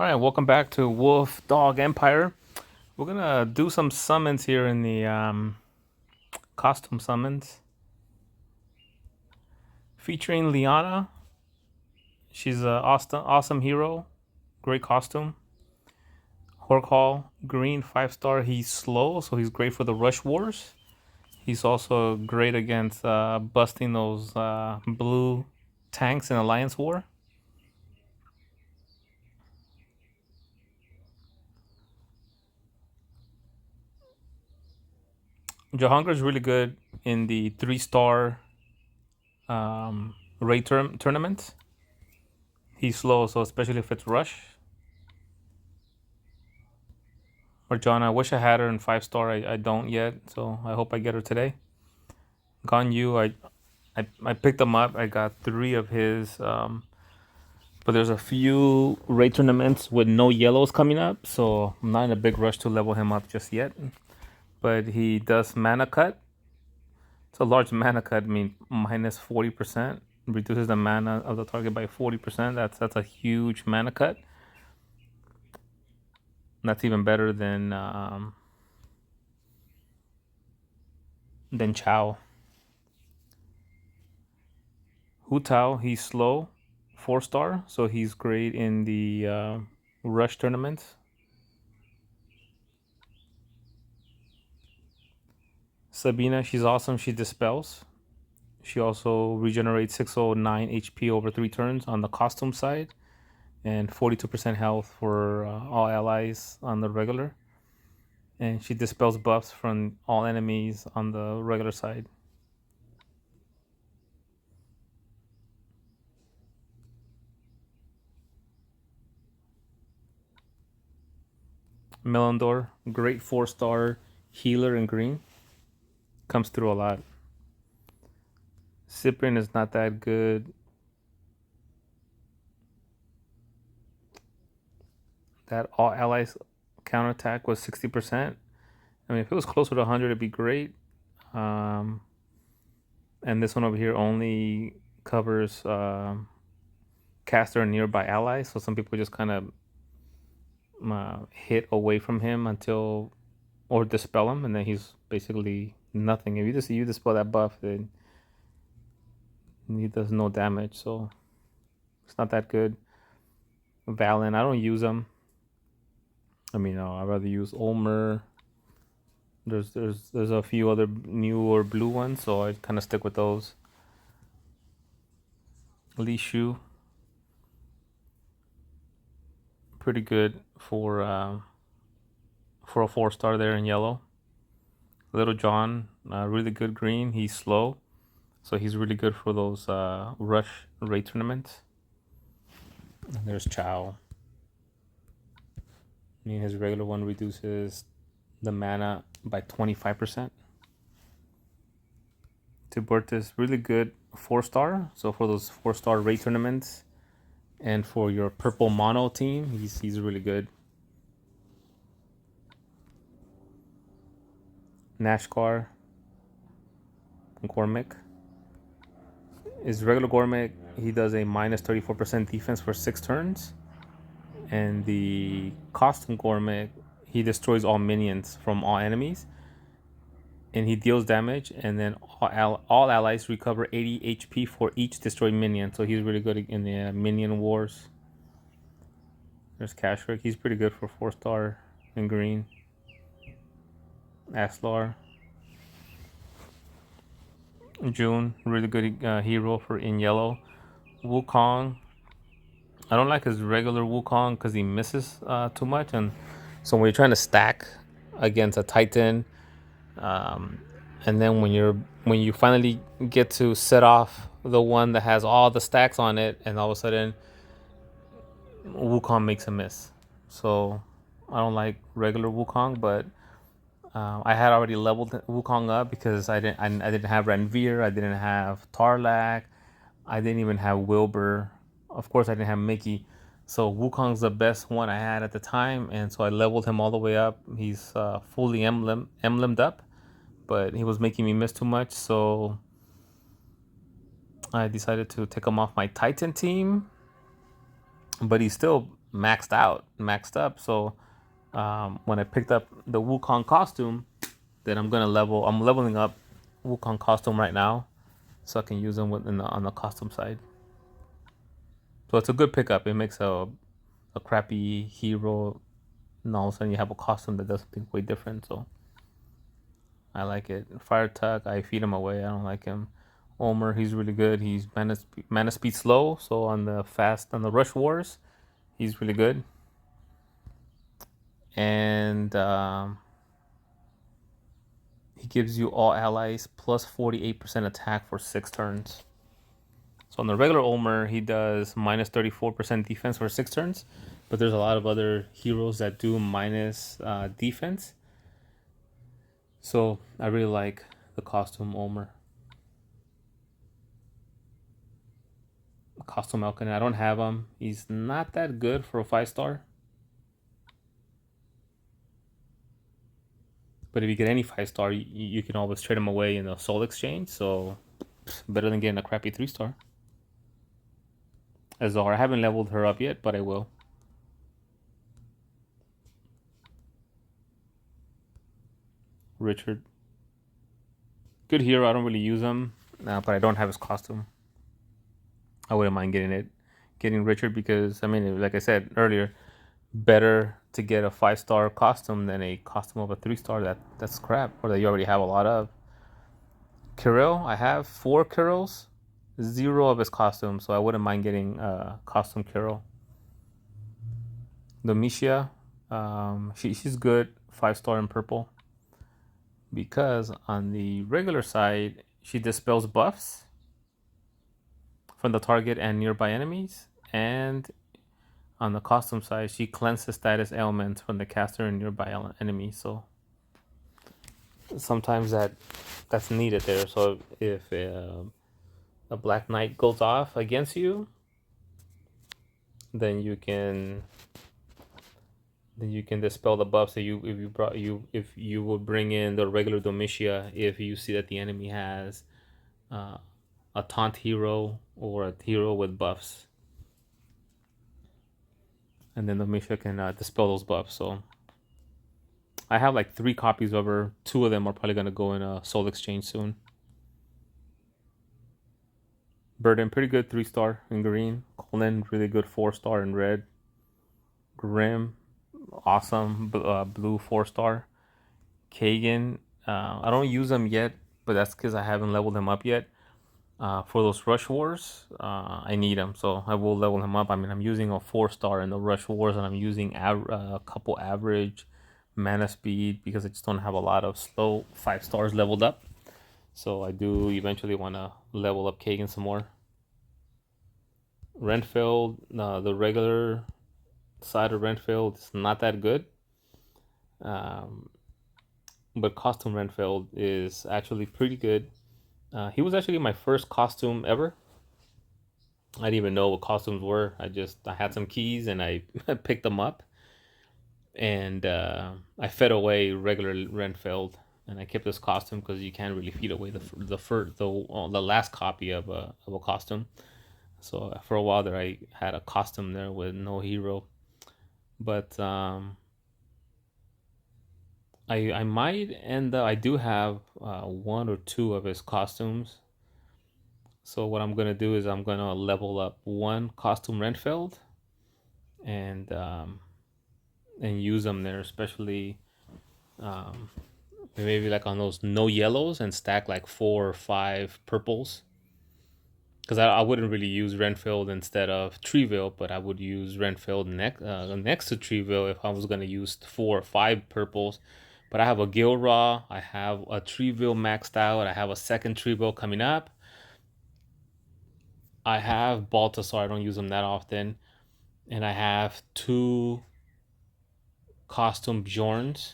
All right, welcome back to Wolf Dog Empire. We're gonna do some summons here in the costume summons, featuring Lianna. She's a awesome hero, great costume. Horghall, green, 5-star. He's slow, so he's great for the rush wars. He's also great against busting those blue tanks in Alliance War. Jahangir is really good in the 3-star raid tournament. He's slow, so especially if it's rush. Or John, I wish I had her in 5-star. I don't yet, so I hope I get her today. Ganyu, I picked them up. I got 3 of his, but there's a few raid tournaments with no yellows coming up, so I'm not in a big rush to level him up just yet. But he does mana cut. It's a large mana cut. I mean, minus 40%. Reduces the mana of the target by 40%. That's a huge mana cut. That's even better than Chow. Hu Tao, he's slow, 4-star, so he's great in the rush tournament. Sabina, she's awesome. She dispels. She also regenerates 609 HP over 3 turns on the costume side, and 42% health for all allies on the regular. And she dispels buffs from all enemies on the regular side. Melendor, great 4-star healer in green. Comes through a lot. Cyprian is not that good. That all allies counterattack was 60%. I mean, if it was closer to 100, it'd be great. And this one over here only covers caster and nearby allies. So some people just kind of hit away from him until, or dispel him, and then he's basically nothing. If you dispel that buff, then he does no damage. So it's not that good. Valen, I don't use him. I mean, no, I'd rather use Ulmer. There's a few other new or blue ones, so I kind of stick with those. Li Shu, pretty good for a 4-star there in yellow. Little John, really good green. He's slow, so he's really good for those rush raid tournaments. And there's Chow. I mean, his regular one reduces the mana by 25%. Tiburtis, really good 4-star. So for those 4-star raid tournaments, and for your purple mono team, he's really good. Nashkar, Gormick. His regular Gormick, he does a minus 34% defense for 6 turns. And the costume Gormick, he destroys all minions from all enemies. And he deals damage, and then all allies recover 80 HP for each destroyed minion. So he's really good in the minion wars. There's Kashrik. He's pretty good for 4-star in green. Aslar. June, really good hero for in yellow. Wukong. I don't like his regular Wukong because he misses too much, and so when you're trying to stack against a Titan, and then when you finally get to set off the one that has all the stacks on it, and all of a sudden Wukong makes a miss. So I don't like regular Wukong, but I had already leveled Wukong up because I didn't have Ranveer, I didn't have Tarlak, I didn't even have Wilbur. Of course, I didn't have Mickey. So Wukong's the best one I had at the time, and so I leveled him all the way up. He's fully emblemed up, but he was making me miss too much, so I decided to take him off my Titan team. But he's still maxed up. So when I picked up the Wukong costume, then I'm leveling up Wukong costume right now, so I can use them on the costume side. So it's a good pickup. It makes a crappy hero, and all of a sudden you have a costume that does something way different. So I like it. Fire Tuck, I feed him away. I don't like him. Omer, he's really good. He's mana speed slow, so on the rush wars, he's really good. And he gives you all allies plus 48% attack for 6 turns. So on the regular Omer, he does minus 34% defense for 6 turns, but there's a lot of other heroes that do minus defense. So I really like the costume Omer. Costume Elkin, I don't have him. He's not that good for a 5-star. But if you get any 5-star, you can always trade him away in the soul exchange. So better than getting a crappy 3-star. Azar, I haven't leveled her up yet, but I will. Richard, good hero. I don't really use him, but I don't have his costume. I wouldn't mind getting Richard, because I mean, like I said earlier, better to get a 5-star costume than a costume of a 3-star that's crap, or that you already have a lot of. Kirill, I have 4 Kirills, 0 of his costumes, so I wouldn't mind getting costume Kirill. Domitia, she's good, 5-star in purple, because on the regular side she dispels buffs from the target and nearby enemies, and on the costume side she cleanses status ailments from the caster and nearby enemies. So sometimes that's needed there. So if a Black Knight goes off against you, then you can dispel the buffs that if you would bring in the regular Domitia if you see that the enemy has a taunt hero or a hero with buffs, and then Domitia can dispel those buffs. So I have like 3 copies of her. 2 of them are probably gonna go in a soul exchange soon. Burden, pretty good 3-star in green. Colin, really good 4-star in red. Grim, awesome blue 4-star. Kagan, I don't use them yet, but that's because I haven't leveled him up yet. For those rush wars, I need him, so I will level him up. I mean, I'm using a 4-star in the rush wars, and I'm using a couple average mana speed because I just don't have a lot of slow 5-stars leveled up. So I do eventually want to level up Kagan some more. Renfield, the regular side of Renfield is not that good. But costume Renfield is actually pretty good. He was actually my first costume ever. I didn't even know what costumes were. I had some keys and I picked them up, and I fed away regular Renfield, and I kept this costume because you can't really feed away the last copy of a costume. So for a while there, I had a costume there with no hero, but I might end up. I do have 1 or 2 of his costumes. So what I'm gonna do is I'm gonna level up 1 costume Renfield, and use them there, especially maybe like on those no yellows, and stack like 4 or 5 purples. Because I wouldn't really use Renfield instead of Treeville, but I would use Renfield next to Treeville if I was gonna use 4 or 5 purples. But I have a Gilraw, I have a Treeville maxed out, I have a second Treeville coming up. I have Baltasar, I don't use them that often. And I have 2 costume Bjorns.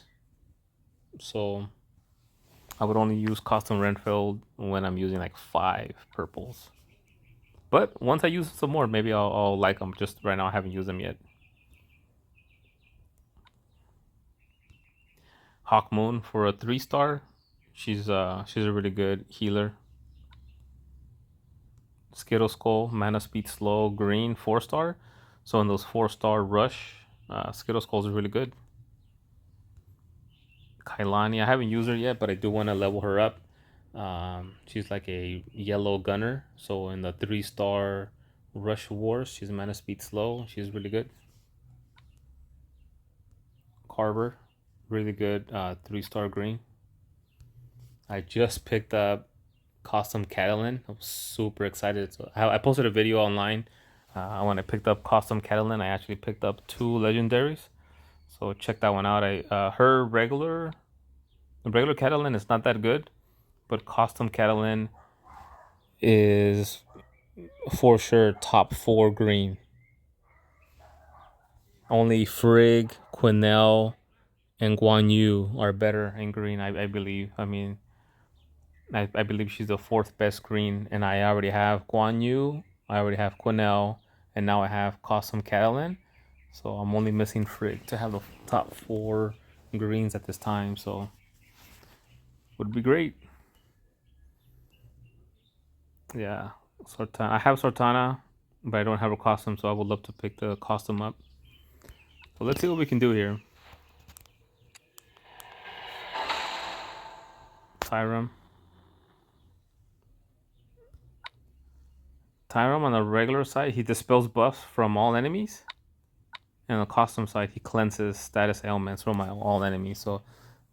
So I would only use costume Renfield when I'm using like 5 purples. But once I use some more, maybe I'll like them. Just right now I haven't used them yet. Hawkmoon for a 3-star. She's a really good healer. Skittle Skull, mana speed slow, green, 4-star. So in those 4-star rush, Skittle Skulls is really good. Kailani, I haven't used her yet, but I do want to level her up. She's like a yellow gunner. So in the 3-star rush wars, she's mana speed slow. She's really good. Carver, really good 3-star green. I just picked up Custom Catalan. I was super excited. So I posted a video online when I picked up Custom Catalan. I actually picked up 2 legendaries. So check that one out. Her regular Catalan is not that good, but Custom Catalan is for sure top 4 green. Only Frigg, Quinnell, and Guan Yu are better in green, I believe. I mean, I believe she's the 4th best green, and I already have Guan Yu, I already have Quinnell, and now I have Custom Catalan. So I'm only missing Frigg to have the top 4 greens at this time. So would be great. Yeah, Sortana. I have Sortana, but I don't have a costume, so I would love to pick the costume up. So let's see what we can do here. Tyrum. Tyrum on the regular side, he dispels buffs from all enemies. And on the costume side, he cleanses status ailments from all enemies. So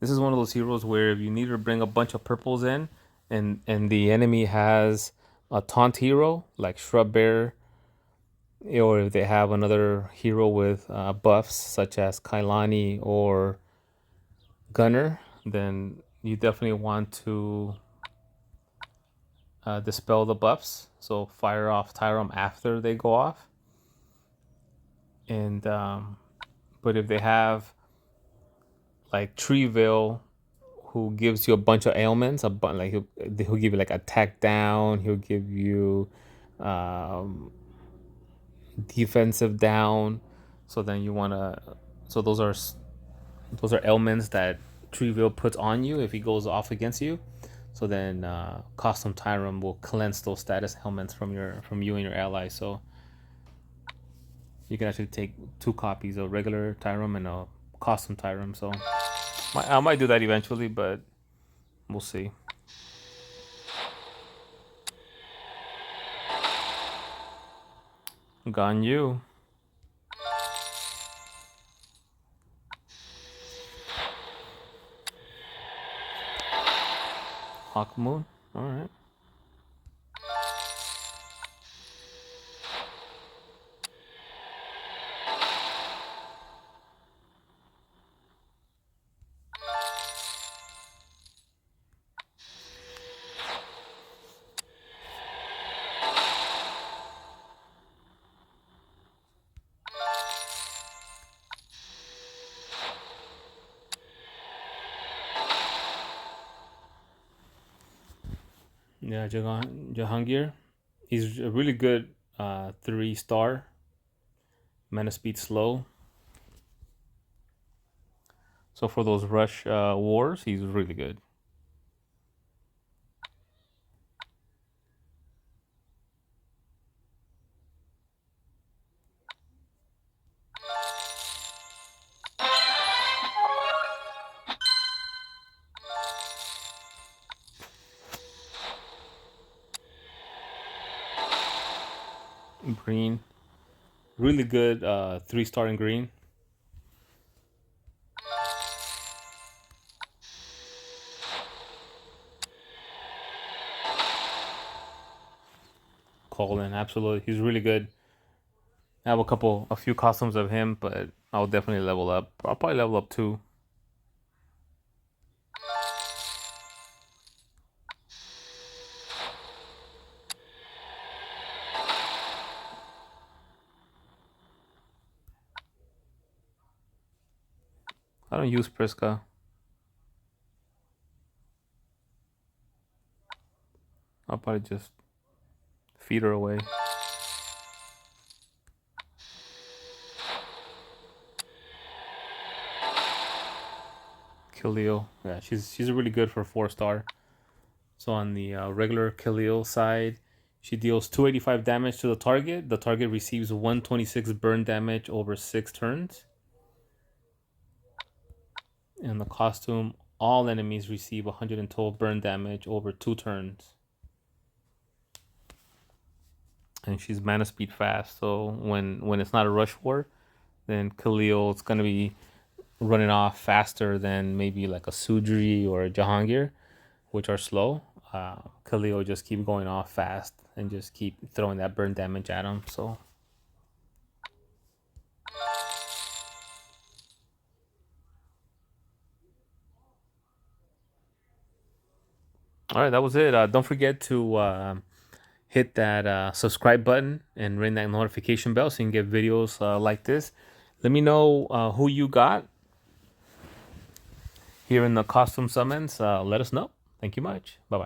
this is one of those heroes where if you need to bring a bunch of purples in, and the enemy has a taunt hero like Shrub Bear, or if they have another hero with buffs such as Kailani or Gunner, then you definitely want to dispel the buffs. So fire off Tyrum after they go off. And but if they have like Treeville, who gives you a bunch of ailments, like he'll give you like attack down, he'll give you defensive down. So then you wanna, so those are ailments that Treeville puts on you if he goes off against you. So then Custom Tyrum will cleanse those status ailments from you and your allies. So you can actually take 2 copies of regular Tyrum and a Custom Tyrum. So I might do that eventually, but we'll see. Ganyu. Hawk Moon. Alright. Yeah, Jahangir. He's a really good 3-star. Mana speed slow. So for those rush wars, he's really good. Green. Really good 3-star in green. Colin, absolutely. He's really good. I have a few costumes of him, but I'll definitely level up. I'll probably level up 2. I don't use Priska. I'll probably just feed her away. Khalil. Yeah, she's really good for 4-star. So on the regular Khalil side, She deals 285 damage to the target. The target receives 126 burn damage over 6 turns. In the costume, all enemies receive 112 burn damage over 2 turns. And she's mana speed fast, so when it's not a rush war, then Khalil's gonna be running off faster than maybe like a Sudri or a Jahangir, which are slow. Khalil just keep going off fast and just keep throwing that burn damage at him. So all right, that was it. Don't forget to hit that subscribe button and ring that notification bell so you can get videos like this. Let me know who you got here in the costume summons. Let us know. Thank you much. Bye bye.